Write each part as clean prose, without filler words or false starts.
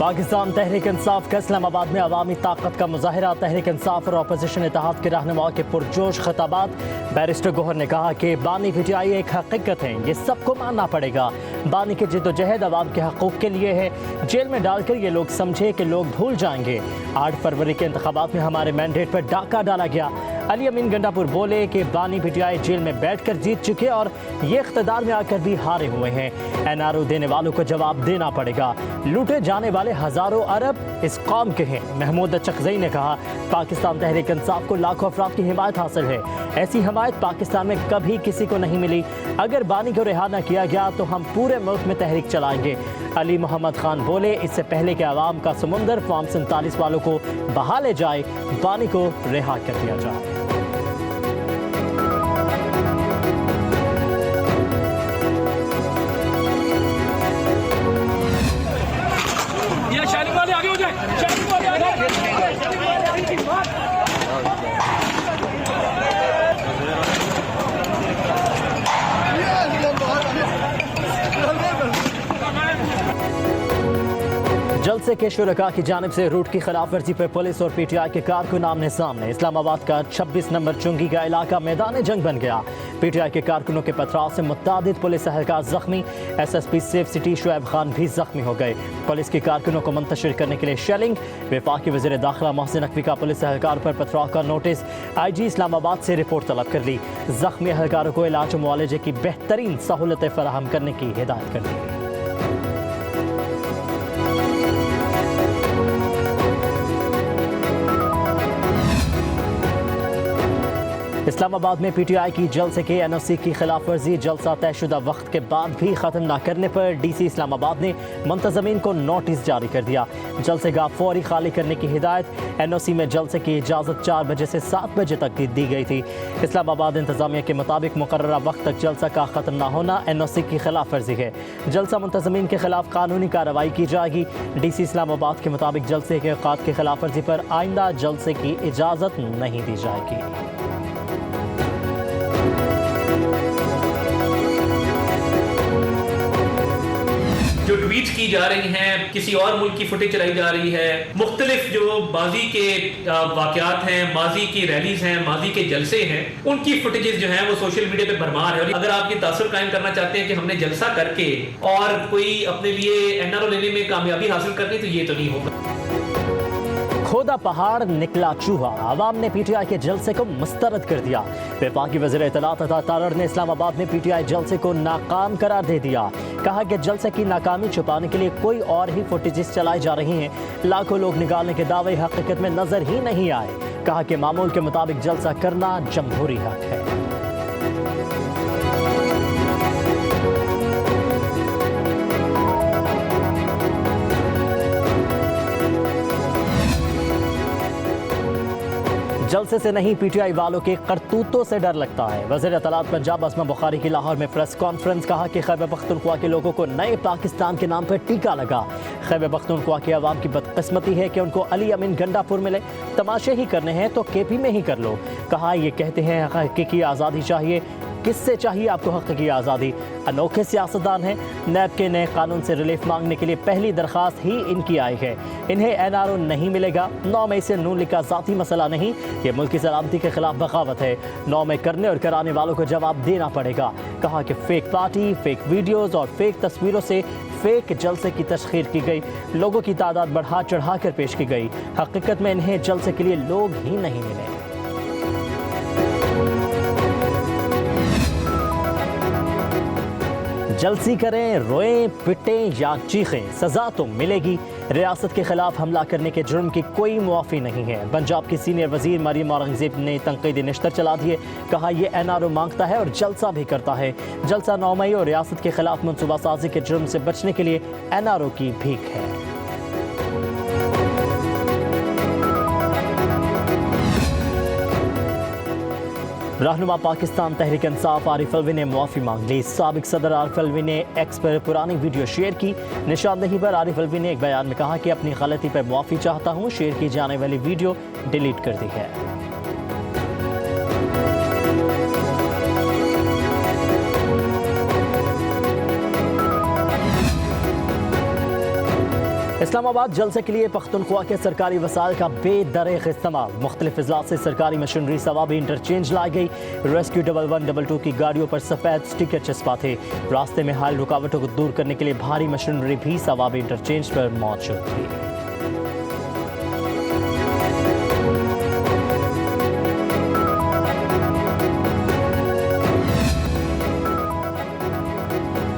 पाकिस्तान तहरीक इंसाफ का इस्लामाबाद में अवामी ताकत का मुजाहरा। तहरीक इंसाफ और अपोजिशन इत्तेहाद के रहनुमाओं के पुरजोश खिताबात। बैरिस्टर गोहर ने कहा कि बानी पीटीआई एक हकीकत है, ये सबको मानना पड़ेगा। बानी की जिद्दोजहद अवाम के हकूक़ के लिए है। जेल में डालकर ये लोग समझे कि लोग भूल जाएंगे। 8 फरवरी के इंतखाबात में हमारे मैंडेट पर डाका डाला गया। अली अमीन गंडापुर बोले कि बानी पीटीआई जेल में बैठकर जीत चुके और ये इख्तिदार में आकर भी हारे हुए हैं। एनआरओ देने वालों को जवाब देना पड़ेगा। लूटे जाने वाले हजारों अरब इस कौम के हैं। महमूद चकजई ने कहा, पाकिस्तान तहरीक इंसाफ को लाखों अफराद की हिमायत हासिल है। ऐसी हिमायत पाकिस्तान में कभी किसी को नहीं मिली। अगर बानी को रिहा न किया गया तो हम पूरे मुल्क में तहरीक चलाएंगे। अली मोहम्मद खान बोले, इससे पहले कि आवाम का समुंदर फॉर्म 47 वालों को बहा ले जाए, बानी को रिहा कर दिया जाए। जलसे के शुरका की जानिब से रूट की खिलाफ वर्जी पर पुलिस और पीटीआई के कारकुन आमने सामने। इस्लामाबाद का 26 नंबर चुंगी का इलाका मैदान जंग बन गया। पीटीआई के कारकुनों के पथराव से मुत्तादिद पुलिस एहलकार जख्मी। SSP safe city Shoaib Khan भी जख्मी हो गए। पुलिस के कारकुनों को मुंतशिर करने के लिए शेलिंग। वफाकी वज़ीर दाखिला मोहसिन नकवी का पुलिस एहलकार पर पथराव का नोटिस। IG इस्लामाबाद से रिपोर्ट तलब कर ली। जख्मी एहलकारों को इलाज और मुआलजे की बेहतरीन सहूलतें फराहम करने की हिदायत कर दी। इस्लामाबाद में पीटीआई की जलसे के NOC की खिलाफ वर्जी। जलसा तयशुदा वक्त के बाद भी ख़त्म न करने पर DC इस्लामाबाद ने मुंतज़मीन को नोटिस जारी कर दिया। जलसे गाह फौरी खाली करने की हिदायत। NOC में जलसे की इजाज़त 4 बजे से 7 बजे तक दी गई थी। इस्लामाबाद इंतज़ामिया के मुताबिक मुकर्ररा वक्त तक जलसा का ख़त्म न होना NOC की खिलाफ वर्जी है। जलसा मुंतज़मीन के खिलाफ कानूनी कार्रवाई की जाएगी। DC इस्लामाबाद के मुताबिक जलसे के इक़ाद की खिलाफ वर्जी पर आइंदा जलसे की इजाज़त नहीं दी जाएगी। जो ट्वीट की जा रही हैं, किसी और मुल्क की फुटेज चलाई जा रही है, मुख्तलिफ जो माजी के वाक़यात हैं, माजी की रैलीज हैं, माजी के जलसे हैं, उनकी फुटेजेस जो हैं वो सोशल मीडिया पे भरमार है। और अगर आप ये तासुर कायम करना चाहते हैं कि हमने जलसा करके और कोई अपने लिए NRO लेने में कामयाबी हासिल करनी, तो ये तो नहीं होगा। खोदा पहाड़ निकला चूहा। आवाम ने पीटीआई के जलसे को मुस्तरद कर दिया। वफाकी वज़ीर इत्तलात अता तारड़ ने इस्लामाबाद में पीटीआई जलसे को नाकाम करार दे दिया। कहा कि जलसे की नाकामी छुपाने के लिए कोई और ही फुटेजेस चलाई जा रही हैं। लाखों लोग निकालने के दावे हकीकत में नजर ही नहीं आए। कहा कि मामूल के मुताबिक जलसा करना जमहूरी हक है। जलसे से नहीं, पीटीआई वालों के करतूतों से डर लगता है। वज़ीर इत्तलात पंजाब असमा बुखारी की लाहौर में प्रेस कॉन्फ्रेंस। कहा कि खैबर पख्तूनख्वा के लोगों को नए पाकिस्तान के नाम पर टीका लगा। खैबर पख्तूनख्वा के अवाम की बदकिस्मती है कि उनको अली अमीन गंडापुर मिले। तमाशे ही करने हैं तो KP में ही कर लो। कहा ये कहते हैं हकीकी आज़ादी चाहिए। किससे चाहिए आपको हकीकी आज़ादी? अनोखे सियासतदान हैं। नैब के नए कानून से रिलीफ मांगने के लिए पहली दरख्वास्त ही इनकी आई है। इन्हें NRO नहीं मिलेगा। 9 मई से नून लीग का ज़ाती मसला नहीं, ये मुल्क की सलामती के खिलाफ बगावत है। 9 मई करने और कराने वालों को जवाब देना पड़ेगा। कहा कि फेक पार्टी, फेक वीडियोज़ और फेक तस्वीरों से फेक जलसे की तस्खीर की गई। लोगों की तादाद बढ़ा चढ़ा कर पेश की गई। हकीकत में इन्हें जलसे के लिए लोग ही नहीं मिले। जलसी करें, रोएं, पिटें या चीखें, सजा तो मिलेगी। रियासत के खिलाफ हमला करने के जुर्म की कोई मुआफ़ी नहीं है। पंजाब की सीनियर वजीर मरियम औरंगज़ेब ने तनकीदी निश्तर चला दिए। कहा यह NRO मांगता है और जलसा भी करता है। जलसा 9 मई और रियासत के खिलाफ मनसूबा साजी के जुर्म से बचने के लिए NRO की भीख है। रहनुमा पाकिस्तान तहरीक इंसाफ आरिफ अलवी ने मुआफ़ी मांग ली। साबिक सदर आरिफ अलवी ने एक्स पर पुरानी वीडियो शेयर की। निशानदेही पर आरिफ अलवी ने एक बयान में कहा कि अपनी गलती पर मुआफ़ी चाहता हूँ। शेयर की जाने वाली वीडियो डिलीट कर दी है। इस्लामाबाद जलसे के लिए पख्तूनख्वा के सरकारी वसाइल का बेदरेग इस्तेमाल। मुख्तलिफ अजला से सरकारी मशीनरी सवाबी इंटरचेंज लाई गई। रेस्क्यू 1122 की गाड़ियों पर सफ़ेद स्टिकर चस्पा थे। रास्ते में हाल रुकावटों को दूर करने के लिए भारी मशीनरी भी सवाबी इंटरचेंज पर मौजूद थी।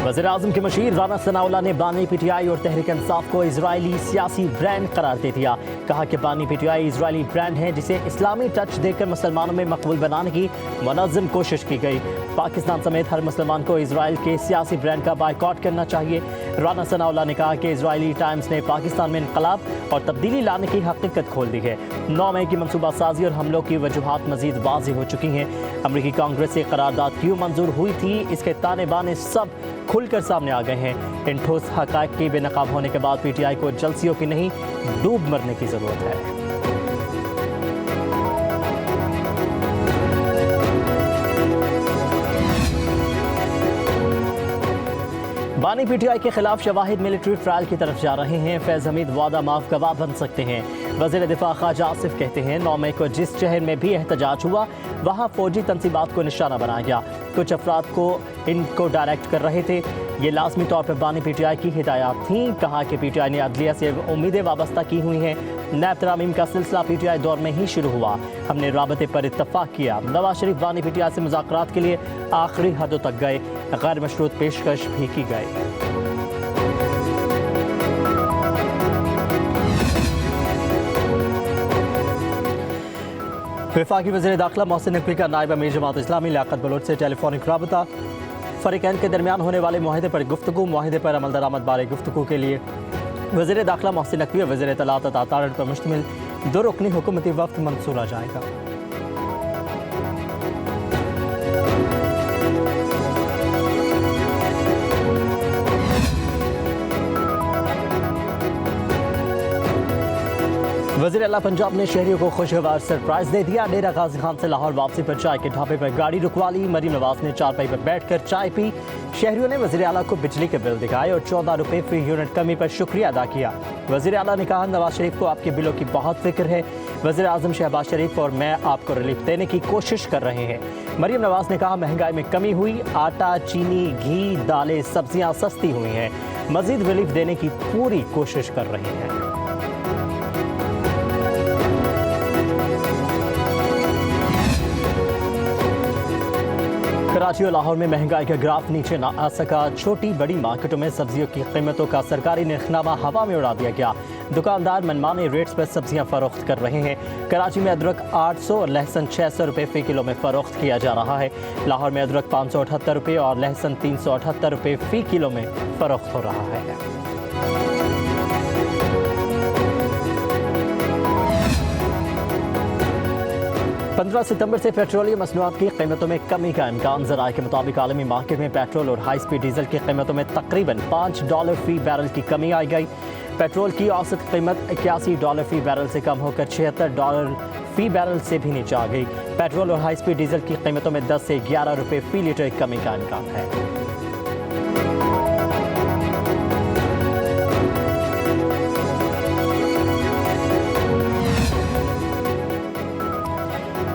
वज़ीर-ए-आज़म के मशीर राना सनाउल्लाह ने बानी पीटीआई और तहरीक इंसाफ को इजरायली सियासी ब्रांड करार दे दिया। कहा कि बानी पीटीआई इजरायली ब्रांड है जिसे इस्लामी टच देकर मुसलमानों में मकबूल बनाने की मुनज़्ज़म कोशिश की गई। पाकिस्तान समेत हर मुसलमान को इजराइल के सियासी ब्रांड का बायकॉट करना चाहिए। राना सनाउल्लाह ने कहा कि इजरायली टाइम्स ने पाकिस्तान में इनकलाब और तब्दीली लाने की हकीकत खोल दी है। 9 मई की मनसूबा साजी और हमलों की वजूहात मजीद वाज़ेह हो चुकी हैं। अमरीकी कांग्रेस से करारदाद क्यों मंजूर हुई थी, इसके ताने बाने सब खुलकर सामने आ गए हैं। इन ठोस हक़ाइक़ के बेनकाब होने के बाद पीटीआई को जलसियों की नहीं, डूब मरने की ज़रूरत है। बानी पीटीआई के खिलाफ शवाहिद मिलिट्री ट्रायल की तरफ जा रहे हैं। फैज़ हमीद वादा माफ गवाह बन सकते हैं। वज़ीर दिफा ख्वाजा आसिफ कहते हैं 9 मई को जिस शहर में भी एहतजाज हुआ वहाँ फौजी तंसीबात को निशाना बनाया गया। कुछ अफराद को इनको डायरेक्ट कर रहे थे। ये लाजमी तौर पर बानी पीटीआई की हिदायत थी। कहा कि पीटीआई ने अदलिया से उम्मीदें वाबस्ता की हुई हैं। नैब तरामीम का सिलसिला पीटीआई दौर में ही शुरू हुआ। हमने राबते पर इत्तफाक किया। नवाज शरीफ बानी पीटीआई से मुज़ाकरात के लिए आखिरी हदों तक गए। गैर मशरूत पेशकश भी की गई। वफाकी वज़ीर दाखिला मोहसिन नकवी का नायब अमीर जमात इस्लामी लियाकत बलोच से टेलीफोनिक राबता। फ़रीक़ैन के दरमियान होने वाले मुआहदे पर गुफ्तगू, मुआहदे पर अमल दरामद बारे गुफ्तगू के लिए वज़ीर दाखिला मोहसिन नकवी और वज़ीर इत्तलात अतातारड़ पर मुश्तमिल 2 रुकनी हुकूमती वफ़द मंसूरा जाएगा। वज़ीर आला पंजाब ने शहरियों को खुशगवार सरप्राइज दे दिया। डेरा गाजी खान से लाहौर वापसी पर चाय के ढाबे पर गाड़ी रुकवा ली। मरीम नवाज ने चारपाई पर बैठकर चाय पी। शहरियों ने वज़ीर आला को बिजली के बिल दिखाए और 14 रुपये फी यूनिट कमी पर शुक्रिया अदा किया। वज़ीर आला ने कहा नवाज शरीफ को आपके बिलों की बहुत फिक्र है। वज़ीर आज़म शहबाज शरीफ और मैं आपको रिलीफ देने की कोशिश कर रहे हैं। मरीम नवाज ने कहा महंगाई में कमी हुई, आटा, चीनी, घी, दालें, सब्जियाँ सस्ती हुई हैं। मज़ीद रिलीफ देने की पूरी कोशिश कर रहे हैं। कराची और लाहौर में महंगाई का ग्राफ नीचे ना आ सका। छोटी बड़ी मार्केटों में सब्जियों की कीमतों का सरकारी निर्खनामा हवा में उड़ा दिया गया। दुकानदार मनमाने रेट्स पर सब्जियां फरोख्त कर रहे हैं। कराची में अदरक 800 और लहसुन 600 रुपये फ़ी किलो में फ़रोख्त किया जा रहा है। लाहौर में अदरक 578 रुपये और लहसुन 378 रुपये फ़ी किलो में फ़रोख्त हो रहा है। 15 सितंबर से पेट्रोलियम मसनूआत की कीमतों में कमी का इम्कान। ज़राए के मुताबिक आलमी मार्केट में पेट्रोल और हाई स्पीड डीजल की कीमतों में तकरीबन $5 फ़ी बैरल की कमी आई गई। पेट्रोल की औसत कीमत $81 फ़ी बैरल से कम होकर $76 फ़ी बैरल से भी नीचे आ गई। पेट्रोल और हाई स्पीड डीजल की कीमतों में 10 से 11 रुपये फ़ी लीटर कमी का इम्कान है।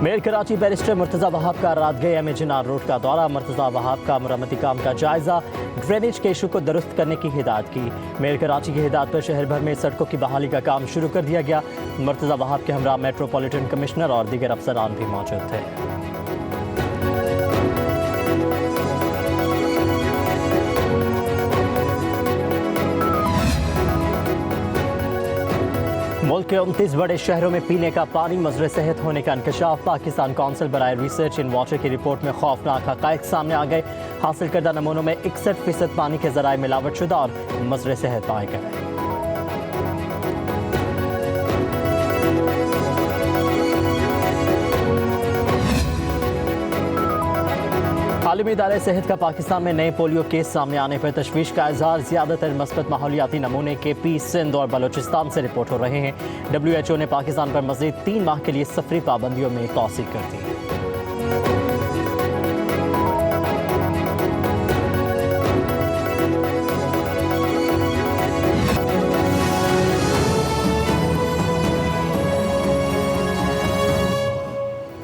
मेयर कराची बैरिस्टर मुर्तज़ा वहाब का रात गए एम-ए-जिनार रोड का दौरा। मुर्तज़ा वहाब का मरम्मती काम का जायजा, ड्रेनेज के इशू को दुरुस्त करने की हिदायत की। मेयर कराची की हिदायत पर शहर भर में सड़कों की बहाली का काम शुरू कर दिया गया। मुर्तज़ा वहाब के हमरा मेट्रोपॉलिटन कमिश्नर और दीगर अफसरान भी मौजूद थे। मुल्क के 29 बड़े शहरों में पीने का पानी मज़र सेहत होने का इंकशाफ। पाकिस्तान काउंसिल बराए रिसर्च इन वाटर की रिपोर्ट में खौफनाक हक़ाइक़ सामने आ गए। हासिल करदा नमूनों में 61% पानी के ज़राए मिलावट शुदा और मज़र सेहत पाए गए। आलमी इदारे सेहत का पाकिस्तान में नए पोलियो केस सामने आने पर तशवीश का इजहार। ज़्यादातर मस्बत माहौलियाती नमूने KP, सिंध और बलोचिस्तान से रिपोर्ट हो रहे हैं। WHO ने पाकिस्तान पर मज़ीद 3 माह के लिए सफरी पाबंदियों में तौसीक़ कर दी।